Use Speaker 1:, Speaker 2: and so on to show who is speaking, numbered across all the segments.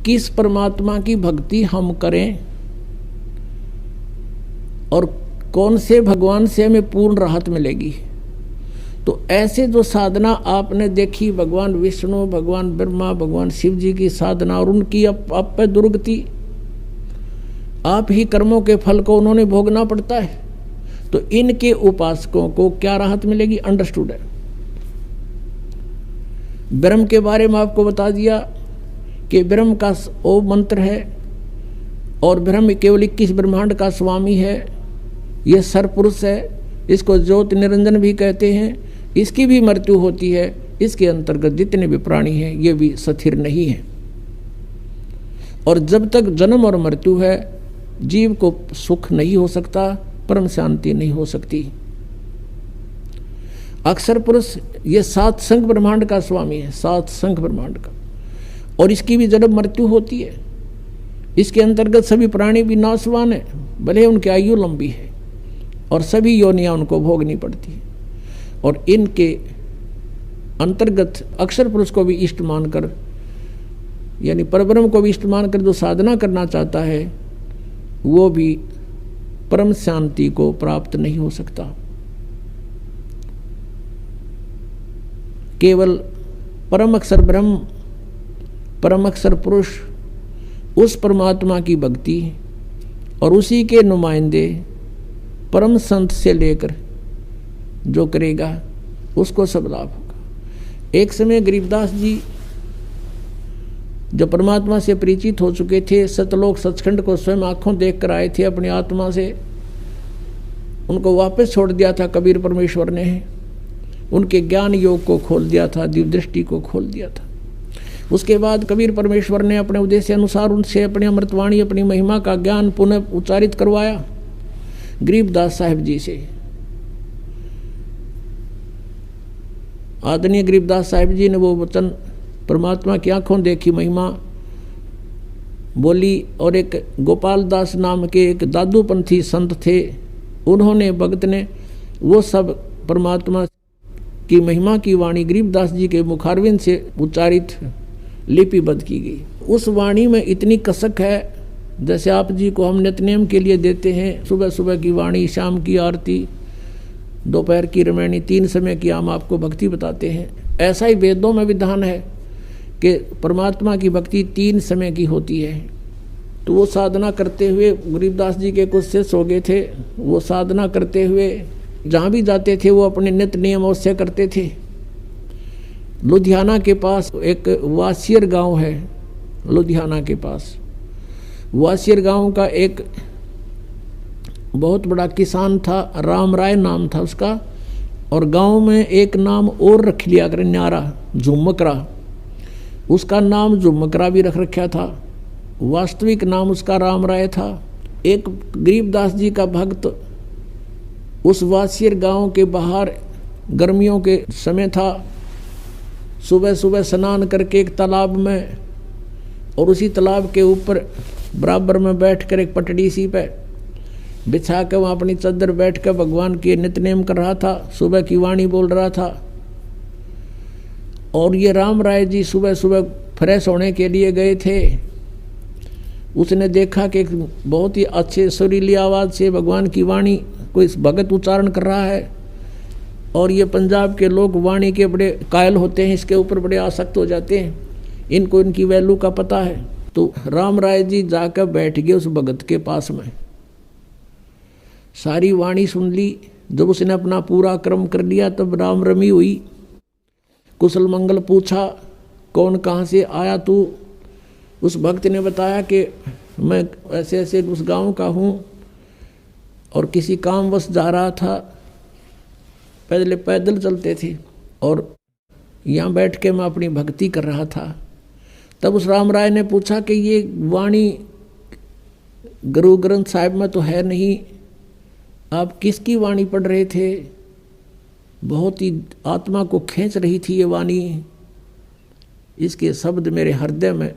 Speaker 1: किस परमात्मा की भक्ति हम करें और कौन से भगवान से हमें पूर्ण राहत मिलेगी। तो ऐसे जो साधना आपने देखी, भगवान विष्णु, भगवान ब्रह्मा, भगवान शिव जी की साधना, और उनकी आप पे दुर्गति, आप ही कर्मों के फल को उन्होंने भोगना पड़ता है। तो इनके उपासकों को क्या राहत मिलेगी, अंडरस्टूड है। ब्रह्म के बारे में आपको बता दिया कि ब्रह्म का ओम मंत्र है और ब्रह्म केवल 21 ब्रह्मांड का स्वामी है, यह सरपुरुष है, इसको ज्योति निरंजन भी कहते हैं। इसकी भी मृत्यु होती है, इसके अंतर्गत जितने भी प्राणी हैं ये भी स्थिर नहीं है। और जब तक जन्म और मृत्यु है जीव को सुख नहीं हो सकता, परम शांति नहीं हो सकती। अक्षर पुरुष ये 7 संख ब्रह्मांड का स्वामी है, 7 संख ब्रह्मांड का, और इसकी भी जन्म मृत्यु होती है। इसके अंतर्गत सभी प्राणी भी नाशवान है, भले उनकी आयु लंबी है, और सभी योनियां उनको भोगनी पड़ती है। और इनके अंतर्गत अक्षर पुरुष को भी इष्ट मानकर, यानी परब्रह्म को भी इष्ट मानकर जो साधना करना चाहता है वो भी परम शांति को प्राप्त नहीं हो सकता। केवल परम अक्षर ब्रह्म, परम अक्षर पुरुष, उस परमात्मा की भक्ति और उसी के नुमाइंदे परम संत से लेकर जो करेगा उसको सब लाभ होगा। एक समय गरीबदास जी जो परमात्मा से परिचित हो चुके थे, सतलोक सचखंड को स्वयं आंखों देख कर आए थे अपनी आत्मा से, उनको वापस छोड़ दिया था कबीर परमेश्वर ने, उनके ज्ञान योग को खोल दिया था, दिव्य दृष्टि को खोल दिया था। उसके बाद कबीर परमेश्वर ने अपने उद्देश्य अनुसार उनसे अपनी अमृतवाणी, अपनी महिमा का ज्ञान पुनः उच्चारित करवाया गरीबदास साहिब जी से। आदरणीय गरीबदास साहिब जी ने वो वचन परमात्मा की आंखों देखी महिमा बोली, और एक गोपाल दास नाम के एक दादूपंथी संत थे, उन्होंने, भगत ने, वो सब परमात्मा की महिमा की वाणी गरीबदास जी के मुखारविंद से उच्चारित लिपिबद्ध की गई। उस वाणी में इतनी कसक है जैसे आप जी को हम नित्यनेम के लिए देते हैं, सुबह सुबह की वाणी, शाम की आरती, दोपहर की रामायणी, 3 समय की हम आपको भक्ति बताते हैं। ऐसा ही वेदों में विधान है कि परमात्मा की भक्ति 3 समय की होती है। तो वो साधना करते हुए गरीबदास जी के कुछ शिष्य हो गए थे, वो साधना करते हुए जहाँ भी जाते थे वो अपने नित्य नियम अवश्य करते थे। लुधियाना के पास एक वासियर गांव है, लुधियाना के पास वासियर गांव का एक बहुत बड़ा किसान था, राम राय नाम था उसका, और गांव में एक नाम और रख लिया कर, न्यारा, झुमकरा, उसका नाम झुमकरा भी रख रखा था, वास्तविक नाम उसका राम राय था। एक गरीबदास जी का भक्त उस वासियर गांव के बाहर गर्मियों के समय था, सुबह सुबह स्नान करके एक तालाब में, और उसी तालाब के ऊपर बराबर में बैठकर एक पटड़ी सी पे बिछा कर वहाँ अपनी चादर बैठ कर भगवान के नित्यनेम कर रहा था, सुबह की वाणी बोल रहा था। और ये राम राय जी सुबह सुबह फ्रेश होने के लिए गए थे। उसने देखा कि एक बहुत ही अच्छे सुरीली आवाज़ से भगवान की वाणी कोई भगत उच्चारण कर रहा है, और ये पंजाब के लोग वाणी के बड़े कायल होते हैं, इसके ऊपर बड़े आसक्त हो जाते हैं, इनको इनकी वैल्यू का पता है। तो राम राय जी जाकर बैठ गए उस भगत के पास में, सारी वाणी सुन ली। जब उसने अपना पूरा कर्म कर लिया तब राम रमी हुई, कुशल मंगल पूछा, कौन कहाँ से आया तू? उस भक्त ने बताया कि मैं ऐसे ऐसे उस गांव का हूँ और किसी कामवश जा रहा था, पहले पैदल चलते थे और यहाँ बैठ के मैं अपनी भक्ति कर रहा था। तब उस राम राय ने पूछा कि ये वाणी गुरु ग्रंथ साहिब में तो है नहीं, आप किसकी वाणी पढ़ रहे थे? बहुत ही आत्मा को खींच रही थी ये वाणी, इसके शब्द मेरे हृदय में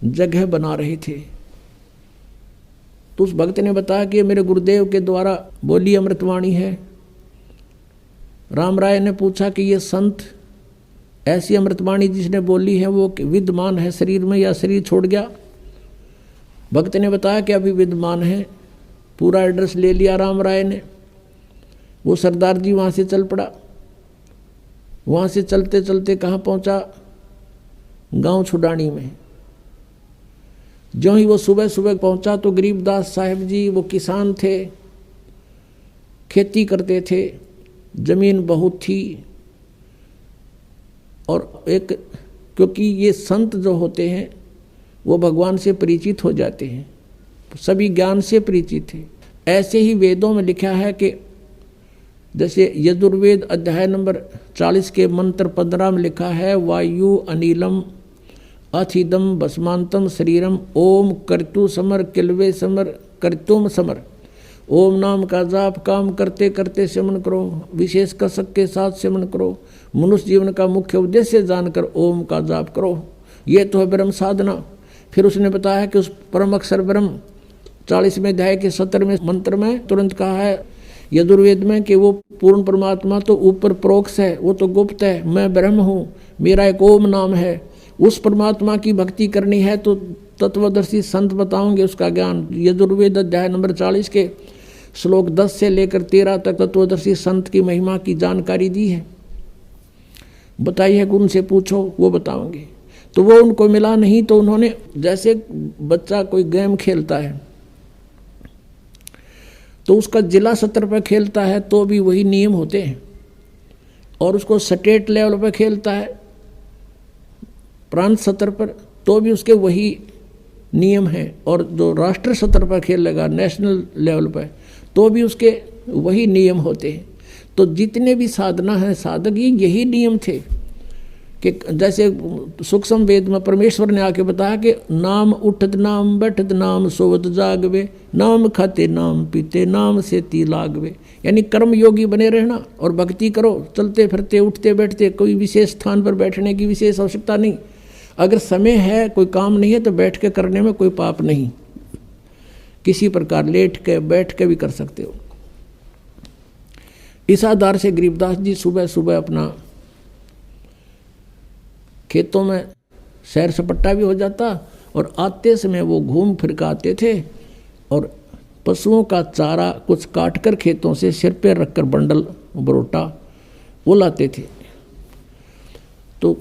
Speaker 1: जगह बना रहे थे। तो उस भक्त ने बताया कि मेरे गुरुदेव के द्वारा बोली अमृतवाणी है। राम राय ने पूछा कि ये संत ऐसी अमृतवाणी जिसने बोली है वो विद्यमान है शरीर में या शरीर छोड़ गया? भक्त ने बताया कि अभी विद्यमान है। पूरा एड्रेस ले लिया राम राय ने। वो सरदार जी वहाँ से चल पड़ा। वहाँ से चलते चलते कहाँ पहुँचा? गांव छुडानी में। जो ही वो सुबह सुबह पहुँचा तो गरीबदास साहब जी वो किसान थे, खेती करते थे, जमीन बहुत थी। और एक क्योंकि ये संत जो होते हैं वो भगवान से परिचित हो जाते हैं, सभी ज्ञान से परिचित है। ऐसे ही वेदों में लिखा है कि जैसे यजुर्वेद अध्याय नंबर 40 के मंत्र 15 में लिखा है, वायु अनिलम अथिदम भस्मांतम शरीरम ओम कर्तु समर किलवे समर कर्तुम समर। ओम नाम का जाप काम करते करते सेवन करो, विशेष कसक के साथ सेवन करो। मनुष्य जीवन का मुख्य उद्देश्य जानकर ओम का जाप करो, ये तो है ब्रह्म साधना। फिर उसने बताया कि उस परम अक्षर ब्रह्म 40वें अध्याय के 17वें मंत्र में तुरंत कहा है यजुर्वेद में कि वो पूर्ण परमात्मा तो ऊपर प्रोक्ष है, वो तो गुप्त है। मैं ब्रह्म हूँ, मेरा एक ओम नाम है। उस परमात्मा की भक्ति करनी है तो तत्वदर्शी संत बताओगे उसका ज्ञान। यजुर्वेद अध्याय नंबर 40 के श्लोक 10 से लेकर 13 तक तत्वदर्शी संत की महिमा की जानकारी दी है, बताई है। उनसे पूछो, वो बताओगे। तो वो उनको मिला नहीं, तो उन्होंने, जैसे बच्चा कोई गेम खेलता है तो उसका जिला स्तर पर खेलता है तो भी वही नियम होते हैं, और उसको स्टेट लेवल पर खेलता है प्रांत स्तर पर तो भी उसके वही नियम हैं, और जो राष्ट्र स्तर पर खेलेगा नेशनल लेवल पर तो भी उसके वही नियम होते हैं। तो जितने भी साधना हैं साधक यही नियम थे कि जैसे सूक्ष्म वेद में परमेश्वर ने आके बताया कि नाम उठत नाम बैठत नाम सोवत जागवे, नाम खाते नाम पीते नाम से ती लागवे। यानी कर्म योगी बने रहना और भक्ति करो, चलते फिरते उठते बैठते, कोई विशेष स्थान पर बैठने की विशेष आवश्यकता नहीं। अगर समय है, कोई काम नहीं है तो बैठ के करने में कोई पाप नहीं, किसी प्रकार लेट के बैठ के भी कर सकते हो। इस आधार से गरीबदास जी सुबह सुबह अपना खेतों में सैर सपट्टा भी हो जाता, और आते समय वो घूम फिर के आते थे और पशुओं का चारा कुछ काट कर खेतों से सिर पे रखकर बंडल बरोटा वो लाते थे। तो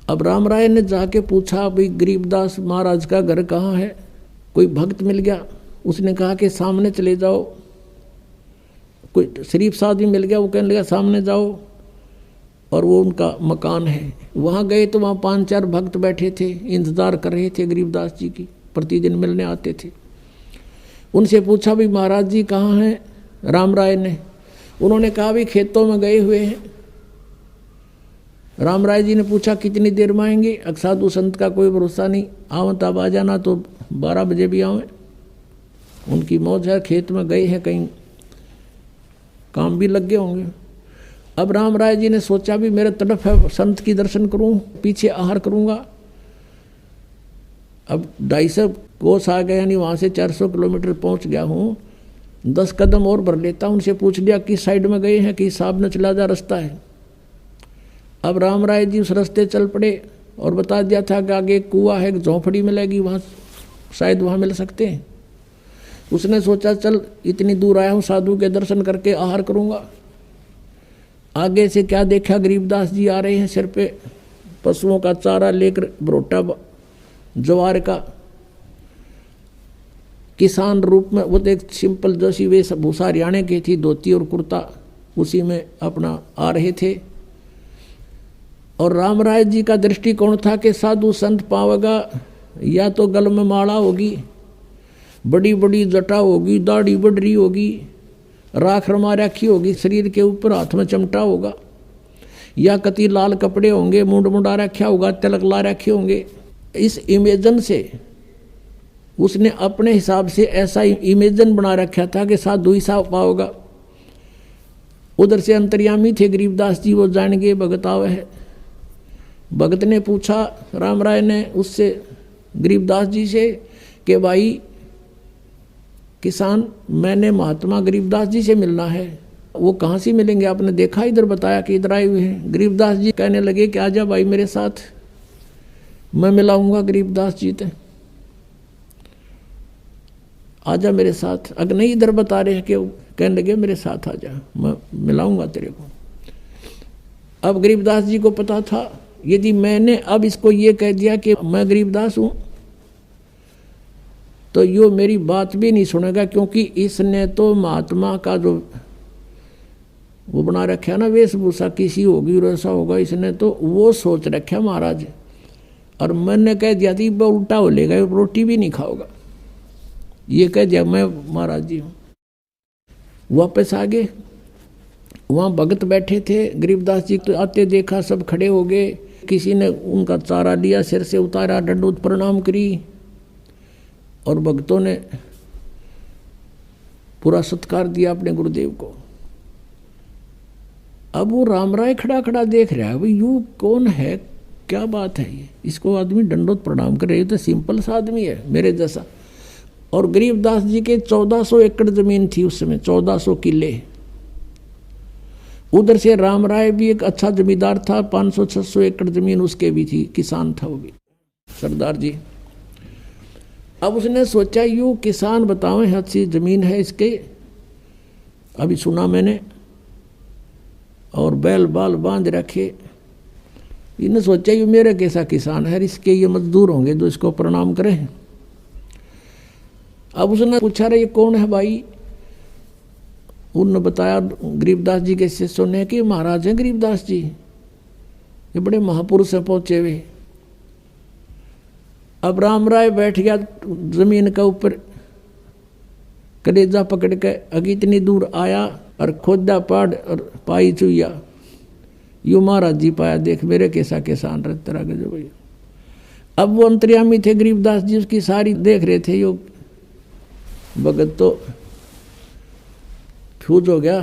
Speaker 1: अब राम राय ने जाके पूछा, भाई गरीबदास महाराज का घर कहाँ है? कोई भक्त मिल गया, उसने कहा कि सामने चले जाओ। कोई शरीफ साहब भी मिल गया, वो कहने लगा सामने जाओ, और वो उनका मकान है। वहाँ गए तो वहाँ 5-4 भक्त बैठे थे, इंतज़ार कर रहे थे गरीबदास जी की, प्रतिदिन मिलने आते थे। उनसे पूछा, भाई महाराज जी कहाँ हैं? राम राय ने, उन्होंने कहा भी खेतों में गए हुए हैं। राम राय जी ने पूछा कितनी देर में आएंगे? साधु संत का कोई भरोसा नहीं, आवन तब आ जाना तो 12 बजे भी आवें, उनकी मौज है। खेत में गए हैं, कहीं काम भी लग गए होंगे। अब राम राय जी ने सोचा भी मेरे तरफ है, संत की दर्शन करूं, पीछे आहार करूंगा। अब 250 कोस आ गए, यानी वहाँ से 400 किलोमीटर पहुँच गया हूँ। 10 कदम और भर लेता। उनसे पूछ लिया किस साइड में गए हैं, कि साहब ने चला जा रास्ता है। अब राम राय जी उस रास्ते चल पड़े और बता दिया था कि आगे एक कुआं है, एक झोंपड़ी मिलेगी, वहाँ शायद वहाँ मिल सकते हैं। उसने सोचा चल इतनी दूर आया हूँ, साधु के दर्शन करके आहार करूँगा। आगे से क्या देखा, गरीबदास जी आ रहे हैं, सिर पे पशुओं का चारा लेकर, बरोटा ज्वार का, किसान रूप में। वो एक सिंपल जैसी वेशभूषा हरियाणा की थी, धोती और कुर्ता, उसी में अपना आ रहे थे। और राम राय जी का दृष्टिकोण था कि साधु संत पावेगा या तो गल में माला होगी, बड़ी बड़ी जटा होगी, दाढ़ी बढ़ी होगी, राख रमा रखी होगी शरीर के ऊपर, हाथ में चमटा होगा, या कति लाल कपड़े होंगे, मुंड मुंडा रखा होगा, तिलक ला रखे होंगे। इस इमेजन से उसने अपने हिसाब से ऐसा इमेजन बना रखा था कि साधु ही साहब पाओगा। उधर से अंतर्यामी थे गरीबदास जी, वो जान गए भगत आवे है। भगत ने पूछा राम राय ने उससे, गरीबदास जी से, कि भाई किसान, मैंने महात्मा गरीबदास जी से मिलना है। वो कहाँ से मिलेंगे, आपने देखा, इधर बताया कि इधर आए हुए हैं। गरीबदास जी कहने लगे कि आजा भाई मेरे साथ, मैं मिलाऊंगा गरीबदास जी ते, आजा मेरे साथ। अगर नहीं इधर बता रहे हैं कि कहने लगे मेरे साथ आजा, मैं मिलाऊंगा तेरे को। अब गरीबदास जी को पता था यदि मैंने अब इसको ये कह दिया कि मैं गरीबदास हूं तो यो मेरी बात भी नहीं सुनेगा, क्योंकि इसने तो महात्मा का जो वो बना रखा ना वेशभूषा, किसी होगी और ऐसा होगा, इसने तो वो सोच रखा महाराज। और मैंने कह दिया थी वह उल्टा हो लेगा, रोटी भी नहीं खाओगा, ये कह दिया मैं महाराज जी हूँ। वापस आ गए, वहाँ भगत बैठे थे। गरीबदास जी तो आते देखा, सब खड़े हो गए, किसी ने उनका चारा लिया, सिर से उतारा, दंडोत प्रणाम करी, और भक्तों ने पूरा सत्कार दिया अपने गुरुदेव को। अब वो राम राय खड़ा खड़ा देख रहा है, भाई यू कौन है, क्या बात है ये, इसको आदमी दंडोत प्रणाम कर रहे, तो सिंपल सा आदमी है मेरे जैसा। और गरीबदास जी के 1400 एकड़ जमीन थी उस समय, 1400 किले। उधर से राम राय भी एक अच्छा जमींदार था, 500-600 एकड़ जमीन उसके भी थी, किसान था वो भी सरदार जी। अब उसने सोचा यू किसान बताओ अच्छी जमीन है इसके, अभी सुना मैंने, और बैल बाल बांध रखे। इन्हें सोचा यू मेरे कैसा किसान है, इसके ये मजदूर होंगे जो इसको प्रणाम करें। अब उसने पूछा रहे ये कौन है भाई, उन्होंने बताया गरीबदास जी के शिष्यों ने कि महाराज हैं गरीबदास जी, ये बड़े महापुरुष हैं पहुंचे हुए। अब राम राय बैठ गया जमीन के ऊपर, कलेजा पकड़ के, अगी इतनी दूर आया और खोदा पाड़ और पाई चुया, यू महाराज जी पाया, देख मेरे कैसा किसान रहता रहा जो भैया। अब वो अंतर्यामी थे गरीबदास जी, उसकी सारी देख रहे थे, यो भगत तो फ्यूज हो गया।